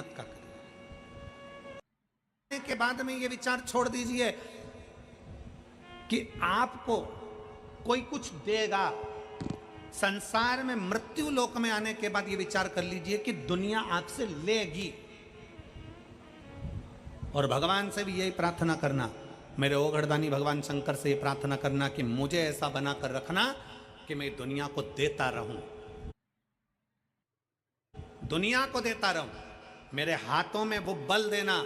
का करिए। के बाद में ये विचार छोड़ दीजिए कि आपको कोई कुछ देगा। संसार में मृत्यु लोक में आने के बाद ये विचार कर लीजिए कि दुनिया आपसे लेगी। और भगवान से भी यही प्रार्थना करना, मेरे ओघड़दानी भगवान शंकर से ये प्रार्थना करना कि मुझे ऐसा बनाकर रखना कि मैं दुनिया को देता रहूं, दुनिया को देता रहूं। मेरे हाथों में वो बल देना,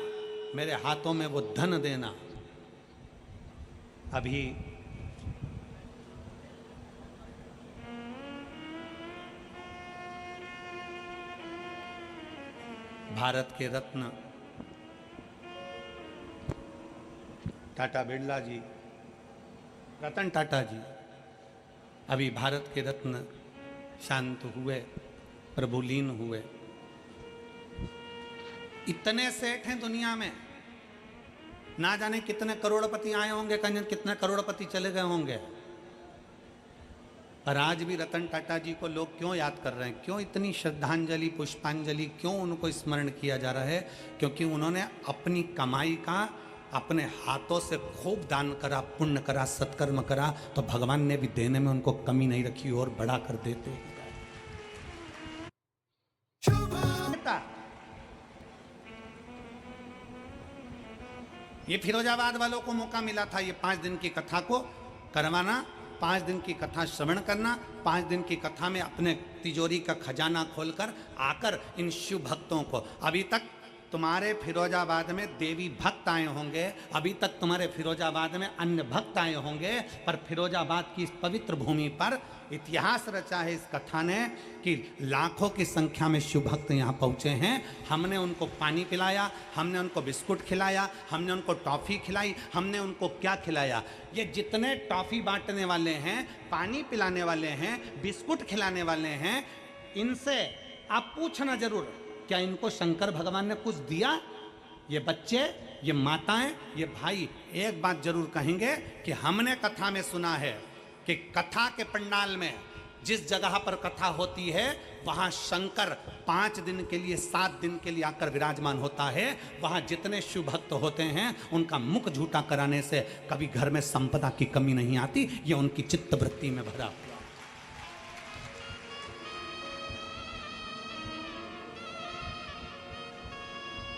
मेरे हाथों में वो धन देना। अभी भारत के रत्न टाटा बिरला जी, रतन टाटा जी, अभी भारत के रत्न शांत हुए, प्रभुलीन हुए। इतने सेठ हैं दुनिया में, ना जाने कितने करोड़पति आए होंगे, कितने करोड़पति चले गए होंगे। पर आज भी रतन टाटा जी को लोग क्यों याद कर रहे हैं, क्यों इतनी श्रद्धांजलि पुष्पांजलि, क्यों उनको स्मरण किया जा रहा है? क्योंकि उन्होंने अपनी कमाई का अपने हाथों से खूब दान करा, पुण्य करा, सत्कर्म करा, तो भगवान ने भी देने में उनको कमी नहीं रखी और बढ़ा कर देते। ये फिरोजाबाद वालों को मौका मिला था ये 5 दिन की कथा को करवाना, 5 दिन की कथा श्रवण करना, 5 दिन की कथा में अपने तिजोरी का खजाना खोलकर आकर इन शिव भक्तों को, अभी तक तुम्हारे फिरोजाबाद में देवी भक्त आए होंगे, अभी तक तुम्हारे फिरोजाबाद में अन्य भक्त आए होंगे, पर फिरोजाबाद की इस पवित्र भूमि पर इतिहास रचा है इस कथा ने कि लाखों की संख्या में शिव भक्त यहाँ पहुँचे हैं। हमने उनको पानी पिलाया, हमने उनको बिस्कुट खिलाया, हमने उनको टॉफ़ी खिलाई, हमने उनको क्या खिलाया? ये जितने टॉफ़ी बांटने वाले हैं, पानी पिलाने वाले हैं, बिस्कुट खिलाने वाले हैं, इनसे आप पूछना जरूर, क्या इनको शंकर भगवान ने कुछ दिया? ये बच्चे, ये माताएं, ये भाई एक बात जरूर कहेंगे कि हमने कथा में सुना है कि कथा के पंडाल में जिस जगह पर कथा होती है वहां शंकर 5 दिन के लिए, 7 दिन के लिए आकर विराजमान होता है। वहां जितने शिव भक्त होते हैं उनका मुख झूठा कराने से कभी घर में संपदा की कमी नहीं आती। ये उनकी चित्त वृत्ति में भरा हुआ।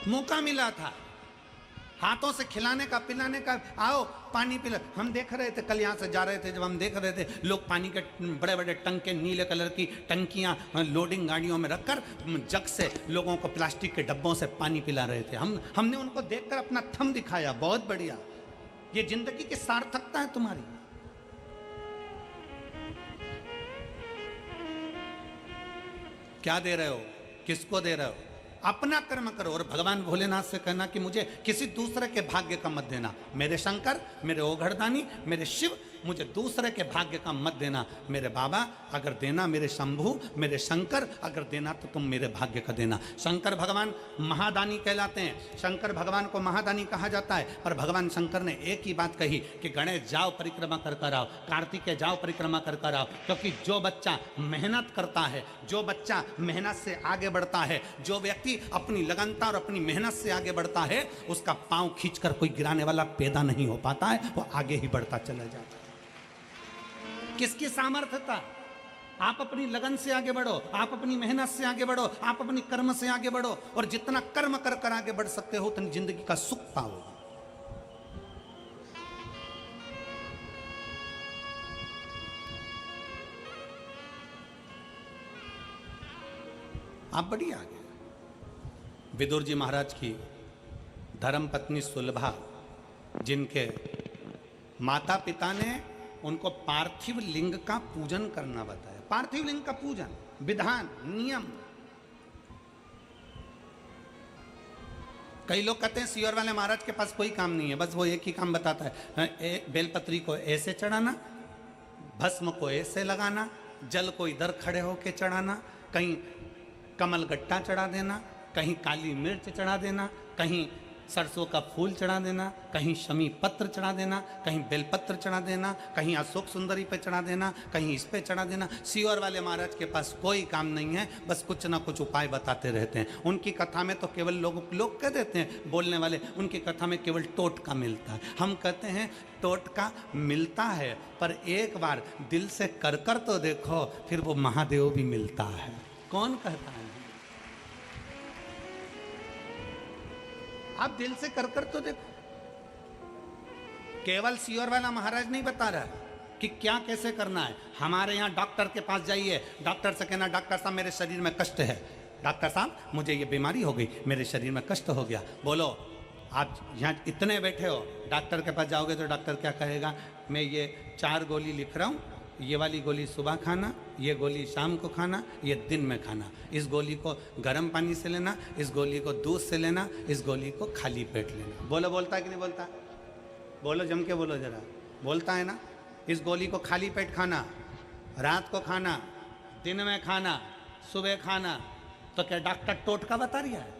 मौका मिला था हाथों से खिलाने का, पिलाने का, आओ पानी पिला। हम देख रहे थे, कल यहाँ से जा रहे थे, जब हम देख रहे थे लोग पानी के बड़े बड़े टंके, नीले कलर की टंकियाँ लोडिंग गाड़ियों में रखकर जग से लोगों को प्लास्टिक के डब्बों से पानी पिला रहे थे। हमने उनको देखकर अपना थम दिखाया, बहुत बढ़िया, ये जिंदगी की सार्थकता है तुम्हारी। क्या दे रहे हो, किसको दे रहे हो? अपना कर्म करो और भगवान भोलेनाथ से कहना कि मुझे किसी दूसरे के भाग्य का मत देना। मेरे शंकर, मेरे ओघड़दानी, मेरे शिव, मुझे दूसरे के भाग्य का मत देना। मेरे बाबा अगर देना, मेरे शंभु, मेरे शंकर अगर देना तो तुम मेरे भाग्य का देना। शंकर भगवान महादानी कहलाते हैं, शंकर भगवान को महादानी कहा जाता है। पर भगवान शंकर ने एक ही बात कही कि गणेश जाओ परिक्रमा कर कर आओ, कार्तिकेय जाओ परिक्रमा कर कर आओ। क्योंकि जो बच्चा मेहनत करता है, जो बच्चा मेहनत से आगे बढ़ता है, जो व्यक्ति अपनी लगनता और अपनी मेहनत से आगे बढ़ता है, उसका पांव खींचकर कोई गिराने वाला पैदा नहीं हो पाता है, वो आगे ही बढ़ता चला जाता है। किसकी सामर्थ्य था? आप अपनी लगन से आगे बढ़ो, आप अपनी मेहनत से आगे बढ़ो, आप अपनी कर्म से आगे बढ़ो, और जितना कर्म कर कर आगे बढ़ सकते हो उतनी जिंदगी का सुख पाओ। आप बड़ी आगे। विदुर जी महाराज की धर्म पत्नी सुलभा, जिनके माता पिता ने उनको पार्थिव लिंग का पूजन करना बताया। पार्थिव लिंग का पूजन, विधान, नियम। कई लोग कहते हैं सियोर वाले महाराज के पास कोई काम नहीं है, बस वो एक ही काम बताता है, बेलपत्री को ऐसे चढ़ाना, भस्म को ऐसे लगाना, जल को इधर खड़े होके चढ़ाना, कहीं कमल गट्टा चढ़ा देना, कहीं काली मिर्च चढ़ा देना, कहीं सरसों का फूल चढ़ा देना, कहीं शमी पत्र चढ़ा देना, कहीं बेलपत्र चढ़ा देना, कहीं अशोक सुंदरी पे चढ़ा देना, कहीं इस पे चढ़ा देना। सीहोर वाले महाराज के पास कोई काम नहीं है, बस कुछ ना कुछ उपाय बताते रहते हैं। उनकी कथा में तो केवल लोग कह देते हैं बोलने वाले, उनकी कथा में केवल टोटका मिलता है। हम कहते हैं टोटका मिलता है, पर एक बार दिल से कर तो देखो, फिर वो महादेव भी मिलता है। कौन कहता है? आप दिल से कर तो देखो। केवल सीहोर वाला महाराज नहीं बता रहा कि क्या कैसे करना है। हमारे यहाँ डॉक्टर के पास जाइए, डॉक्टर से कहना डॉक्टर साहब मेरे शरीर में कष्ट है, डॉक्टर साहब मुझे ये बीमारी हो गई, मेरे शरीर में कष्ट हो गया। बोलो, आप यहाँ इतने बैठे हो, डॉक्टर के पास जाओगे तो डॉक्टर क्या कहेगा? मैं ये 4 गोली लिख रहा हूँ, ये वाली गोली सुबह खाना, ये गोली शाम को खाना, ये दिन में खाना। इस गोली को गर्म पानी से लेना, इस गोली को दूध से लेना, इस गोली को खाली पेट लेना। बोलो, बोलता है कि नहीं बोलता? बोलो, जम के बोलो जरा। बोलता है ना? इस गोली को खाली पेट खाना, रात को खाना, दिन में खाना, सुबह खाना। तो क्या डॉक्टर टोटका बता रहा है?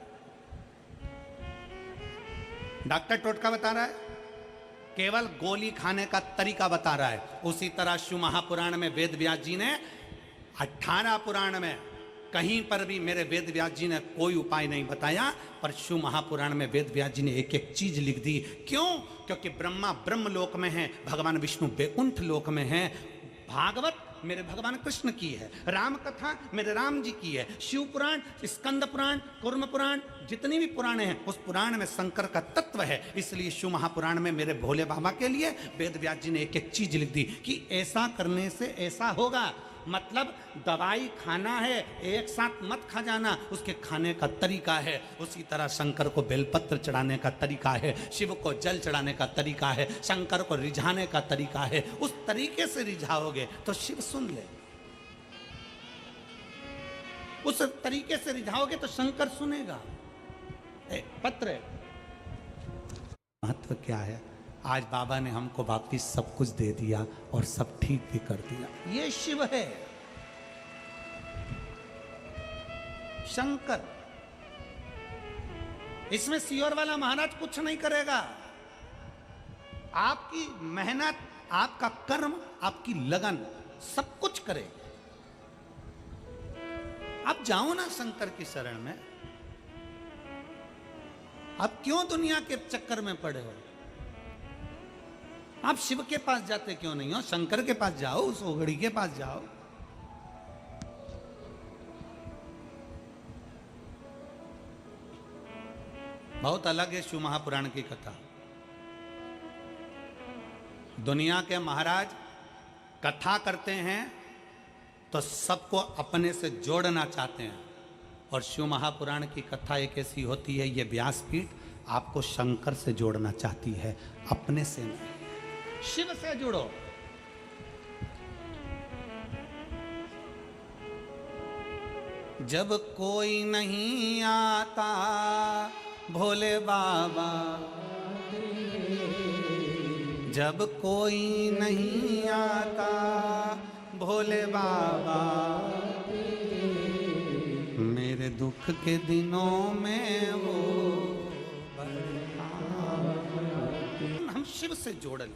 डॉक्टर टोटका बता रहा है? केवल गोली खाने का तरीका बता रहा है। उसी तरह शिव महापुराण में वेद व्यास जी ने 18 पुराण में कहीं पर भी मेरे वेद व्यास जी ने कोई उपाय नहीं बताया, पर शिव महापुराण में वेद व्यास जी ने एक एक चीज लिख दी। क्यों? क्योंकि ब्रह्मा ब्रह्म लोक में है, भगवान विष्णु बैकुंठ लोक में है, भागवत मेरे भगवान कृष्ण की है, राम कथा मेरे राम जी की है, शिव पुराण, स्कंद पुराण, कूर्म पुराण, जितनी भी पुराण हैं उस पुराण में शंकर का तत्व है। इसलिए शिव महापुराण में मेरे भोले बाबा के लिए वेद व्यास जी ने एक एक चीज लिख दी कि ऐसा करने से ऐसा होगा। मतलब दवाई खाना है, एक साथ मत खा जाना, उसके खाने का तरीका है। उसी तरह शंकर को बेलपत्र चढ़ाने का तरीका है, शिव को जल चढ़ाने का तरीका है, शंकर को रिझाने का तरीका है। उस तरीके से रिझाओगे तो शिव सुन ले, उस तरीके से रिझाओगे तो शंकर सुनेगा। पत्र महत्व क्या है? आज बाबा ने हमको वापिस सब कुछ दे दिया और सब ठीक भी कर दिया। ये शिव है, शंकर। इसमें सीहोर वाला महाराज कुछ नहीं करेगा। आपकी मेहनत, आपका कर्म, आपकी लगन सब कुछ करे। आप जाओ ना शंकर की शरण में। आप क्यों दुनिया के चक्कर में पड़े हो? आप शिव के पास जाते क्यों नहीं हो? शंकर के पास जाओ, उस ओगड़ी के पास जाओ। बहुत अलग है शिव महापुराण की कथा। दुनिया के महाराज कथा करते हैं तो सबको अपने से जोड़ना चाहते हैं, और शिव महापुराण की कथा एक ऐसी होती है, ये व्यासपीठ आपको शंकर से जोड़ना चाहती है, अपने से नहीं। शिव से जुड़ो। जब कोई नहीं आता भोले बाबा, जब कोई नहीं आता भोले बाबा, मेरे दुख के दिनों में वो हम शिव से जोड़न,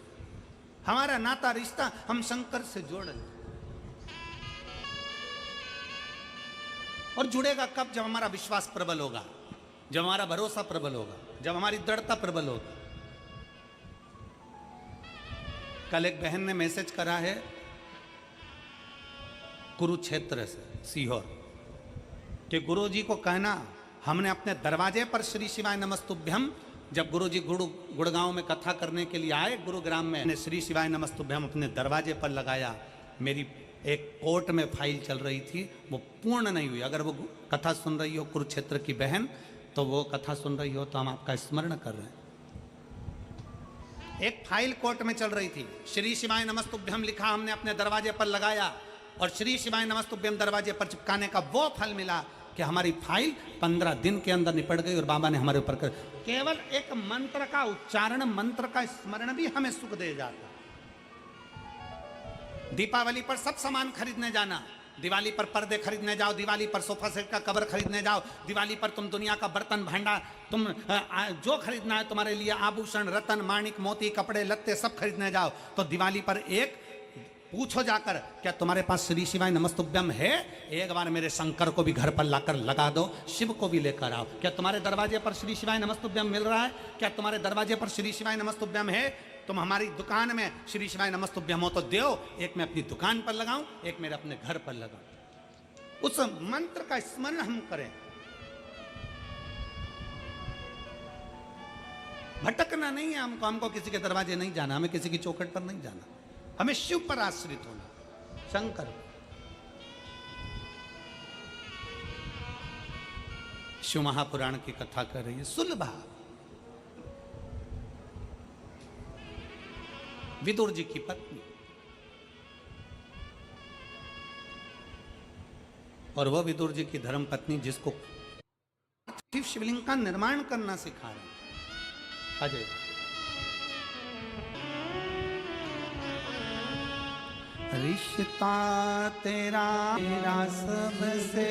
हमारा नाता रिश्ता हम शंकर से जोड़न। और जुड़ेगा कब? जब हमारा विश्वास प्रबल होगा, जब हमारा भरोसा प्रबल होगा, जब हमारी दृढ़ता प्रबल होगा। कल एक बहन ने मैसेज करा है कुरुक्षेत्र से, सीहोर, कि गुरुजी को कहना हमने अपने दरवाजे पर श्री शिवाय नमस्तुभ्यम, जब गुरुजी गुड़गांव में कथा करने के लिए आए गुरुग्राम में, ने श्री शिवाय नमस्तुभ्यम अपने दरवाजे पर लगाया। मेरी एक कोर्ट में फाइल चल रही थी, वो पूर्ण नहीं हुई। अगर वो कथा सुन रही हो कुरुक्षेत्र की बहन, तो वो कथा सुन रही हो तो हम आपका स्मरण कर रहे हैं। एक फाइल कोर्ट में चल रही थी, श्री शिवाय नमस्तुभ्यम लिखा, हमने अपने दरवाजे पर लगाया, और श्री शिवाय नमस्तुभ्यम दरवाजे पर चिपकाने का वो फल मिला कि हमारी फाइल 15 दिन के अंदर निपट गई, और बाबा ने हमारे ऊपर कर, केवल एक मंत्र का उच्चारण, मंत्र का स्मरण भी हमें सुख दे जाता। दीपावली पर सब सामान खरीदने जाना, दिवाली पर पर्दे खरीदने जाओ, दिवाली पर सोफा सेट का कवर खरीदने जाओ, दिवाली पर तुम दुनिया का बर्तन भांडा, तुम जो खरीदना है तुम्हारे लिए, आभूषण, रतन, माणिक, मोती, कपड़े लत्ते सब खरीदने जाओ, तो दिवाली पर एक पूछो जाकर, क्या तुम्हारे पास श्री शिवाय नमस्तुभ्यम है? एक बार मेरे शंकर को भी घर पर लाकर लगा दो, शिव को भी लेकर आओ। क्या तुम्हारे दरवाजे पर श्री शिवाय नमस्तुभ्यम मिल रहा है? क्या तुम्हारे दरवाजे पर श्री शिवाय नमस्तुभ्यम है? तुम हमारी दुकान में श्री शिवाय नमस्तुभ्यम हो तो दो, एक मैं अपनी दुकान पर लगाऊं, एक मेरे अपने घर पर लगाऊं। उस मंत्र का स्मरण हम करें। भटकना नहीं है हमको किसी के दरवाजे नहीं जाना, हमें किसी की चौखट पर नहीं जाना, हमें शिव पर आश्रित होना, शंकर। शिव महापुराण की कथा कर रही है सुलभा। विदुर जी की पत्नी, और वह विदुर जी की धर्म पत्नी जिसको शिवलिंग का निर्माण करना सिखा रहे हैं। अजय रिश्ता तेरा मेरा सबसे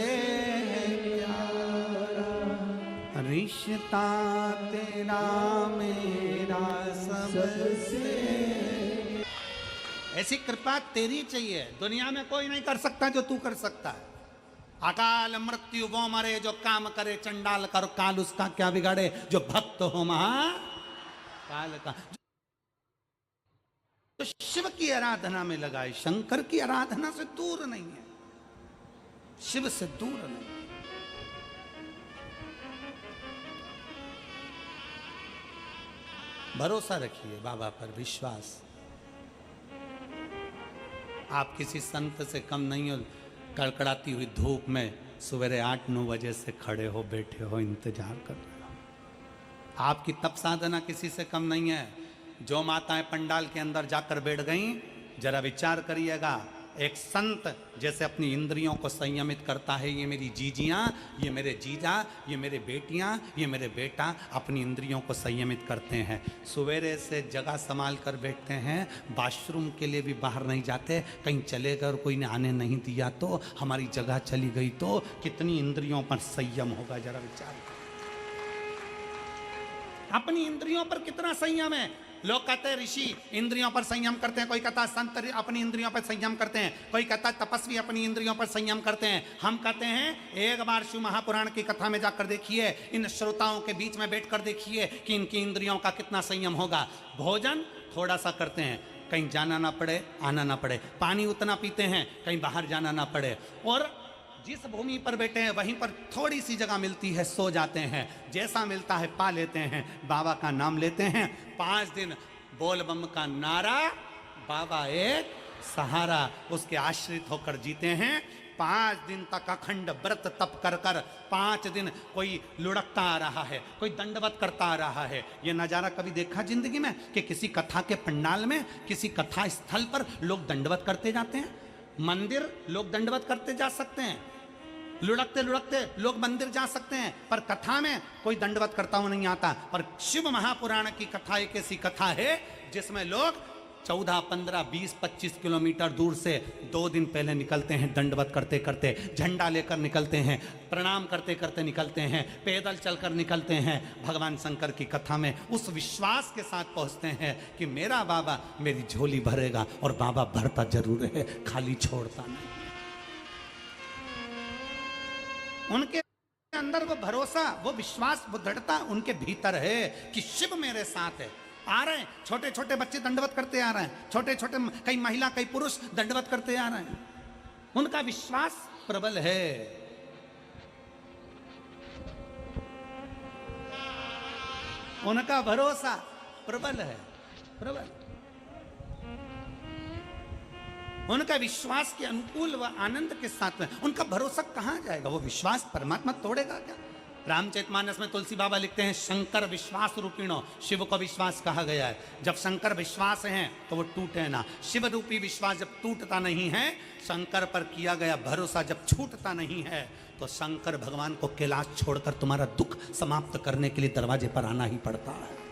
प्यारा, रिश्ता तेरा मेरा सबसे, ऐसी कृपा तेरी चाहिए, दुनिया में कोई नहीं कर सकता जो तू कर सकता है। अकाल मृत्यु वो मरे जो काम करे चंडाल कर, काल उसका क्या बिगाड़े जो भक्त हो महाकाल का। तो शिव की आराधना में लगाए, शंकर की आराधना से दूर नहीं है, शिव से दूर नहीं। भरोसा रखिए बाबा पर, विश्वास। आप किसी संत से कम नहीं हो। कड़कड़ाती हुई धूप में सवेरे 8-9 बजे से खड़े हो, बैठे हो, इंतजार कर रहे हो। आपकी तप साधना किसी से कम नहीं है। जो माताएं पंडाल के अंदर जाकर बैठ गईं, जरा विचार करिएगा, एक संत जैसे अपनी इंद्रियों को संयमित करता है, ये मेरी जीजियां, ये मेरे जीजा, ये मेरे बेटियां, ये मेरे बेटा अपनी इंद्रियों को संयमित करते हैं। सवेरे से जगह संभाल कर बैठते हैं, वॉशरूम के लिए भी बाहर नहीं जाते, कहीं चले गए और कोई ने आने नहीं दिया तो, हमारी जगह चली गई तो, कितनी इंद्रियों पर संयम होगा, जरा विचार। अपनी इंद्रियों पर कितना संयम है। लोग कहते हैं ऋषि इंद्रियों पर संयम करते हैं, कोई कहता है संत अपनी इंद्रियों पर संयम करते हैं, कोई कहता है तपस्वी अपनी इंद्रियों पर संयम करते हैं। हम कहते हैं एक बार शिव महापुराण की कथा में जाकर देखिए, इन श्रोताओं के बीच में बैठकर देखिए कि इनकी इंद्रियों का कितना संयम होगा। भोजन थोड़ा सा करते हैं, कहीं जाना ना पड़े, आना ना पड़े, पानी उतना पीते हैं कहीं बाहर जाना ना पड़े, और जिस भूमि पर बैठे हैं वहीं पर थोड़ी सी जगह मिलती है सो जाते हैं, जैसा मिलता है पा लेते हैं, बाबा का नाम लेते हैं। 5 दिन बोल बम का नारा, बाबा एक सहारा, उसके आश्रित होकर जीते हैं। 5 दिन तक अखंड व्रत तप कर कर, 5 दिन कोई लुढ़कता आ रहा है, कोई दंडवत करता आ रहा है। ये नज़ारा कभी देखा जिंदगी में कि किसी कथा के पंडाल में, किसी कथा स्थल पर लोग दंडवत करते जाते हैं? मंदिर लोग दंडवत करते जा सकते हैं, लुढ़कते लुढ़कते लोग मंदिर जा सकते हैं, पर कथा में कोई दंडवत करता हुआ नहीं आता। पर शिव महापुराण की कथा एक ऐसी कथा है जिसमें लोग 14, 15, 20, 25 किलोमीटर दूर से 2 दिन पहले निकलते हैं, दंडवत करते करते, झंडा लेकर निकलते हैं, प्रणाम करते करते निकलते हैं, पैदल चलकर निकलते हैं। भगवान शंकर की कथा में उस विश्वास के साथ पहुंचते हैं कि मेरा बाबा मेरी झोली भरेगा, और बाबा भरता जरूर है, खाली छोड़ता नहीं। उनके अंदर वो भरोसा, वो विश्वास, वो दृढ़ता उनके भीतर है कि शिव मेरे साथ है। आ रहे हैं छोटे छोटे बच्चे दंडवत करते आ रहे हैं, छोटे छोटे कई महिला कई पुरुष दंडवत करते आ रहे हैं। उनका विश्वास प्रबल है। उनका भरोसा प्रबल है, प्रबल। उनका विश्वास के अनुकूल व आनंद के साथ में उनका भरोसा कहां जाएगा? वो विश्वास परमात्मा तोड़ेगा क्या? रामचरितमानस में तुलसी बाबा लिखते हैं, शंकर विश्वास रूपिणो, शिव को विश्वास कहा गया है। जब शंकर विश्वास हैं तो वो टूटे ना। शिव रूपी विश्वास जब टूटता नहीं है, शंकर पर किया गया भरोसा जब छूटता नहीं है, तो शंकर भगवान को कैलाश छोड़कर तुम्हारा दुख समाप्त करने के लिए दरवाजे पर आना ही पड़ता है।